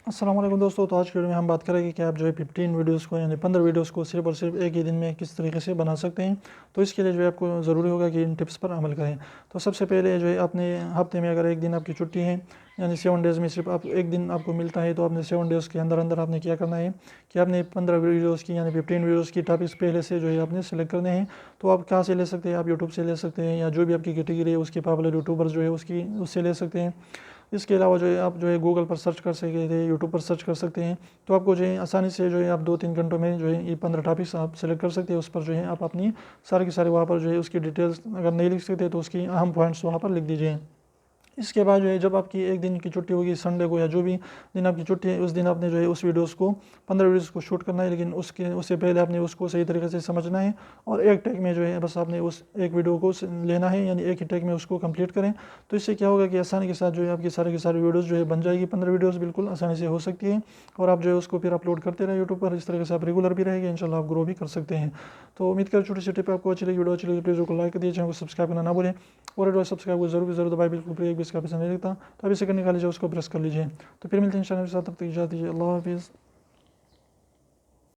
अस्सलाम वालेकुम दोस्तों। तो आज की वीडियो में हम बात करेंगे कि आप जो है 15 वीडियोज़ को यानी 15 वीडियोज़ को सिर्फ और सिर्फ एक ही दिन में किस तरीके से बना सकते हैं। तो इसके लिए जो है आपको ज़रूरी होगा कि इन टिप्स पर अमल करें। तो सबसे पहले जो है अपने हफ्ते में अगर एक दिन आपकी छुट्टी है यानी 7 डेज़ में सिर्फ आप एक दिन आपको मिलता है, तो आपने 7 डेज़ के अंदर अंदर आपने क्या करना है कि आपने 15 वीडियोज़ की यानी 15 वीडियोज़ की टॉपिक्स पहले से जो है आपने सेलेक्ट करने हैं। तो आप कहाँ से ले सकते हैं? आप यूट्यूब से ले सकते हैं या जो भी आपकी कैटेगरी है उसके पॉपुलर यूट्यूबर्स जो है उससे ले सकते हैं। इसके अलावा जो है आप जो है गूगल पर सर्च कर सकते हैं, यूट्यूब पर सर्च कर सकते हैं। तो आपको जो है आसानी से जो है आप 2-3 घंटों में जो है ये 15 टॉपिक्स आप सेलेक्ट कर सकते हैं। उस पर जो है आप अपनी सारे के सारे वहाँ पर जो है उसकी डिटेल्स अगर नहीं लिख सकते तो उसकी अहम पॉइंट्स वहाँ पर लिख दीजिए। इसके बाद जो है जब आपकी एक दिन की छुट्टी होगी, संडे को या जो भी दिन आपकी छुट्टी है, उस दिन आपने जो है उस वीडियोस को 15 वीडियोस को शूट करना है। लेकिन उससे पहले आपने उसको सही तरीके से समझना है और एक टेक में जो है बस आपने उस एक वीडियो को लेना है, यानी एक ही टेक में उसको कंप्लीट करें। तो इससे क्या होगा कि आसानी के साथ जो है आपकी सारे के सारे वीडियोज़ जो है बन जाएगी। 15 वीडियोज़ बिल्कुल आसानी से हो सकती है और आप जो है उसको फिर अपलोड करते रहे यूट्यूब पर। इस तरीके से आप रेगुलर भी रहेंगे, इंशाल्लाह आप ग्रो भी कर सकते हैं। तो उम्मीद कर छोटी सी टिप आपको अच्छी लगी, वीडियो अच्छी लगी प्लीज़ को लाइक कर दिए, चैनल को सब्सक्राइब करना ना भूलें और सब्सक्राइब को जरूर दबाए, बिल्कुल एक भी इसका पसंद नहीं लगता। तो अभी से करने का लीजिए उसको प्रेस कर लीजिए। तो फिर मिलते हैं इंशाल्लाह, तब तक इजाज़त दीजिए। अल्लाह हाफिज़।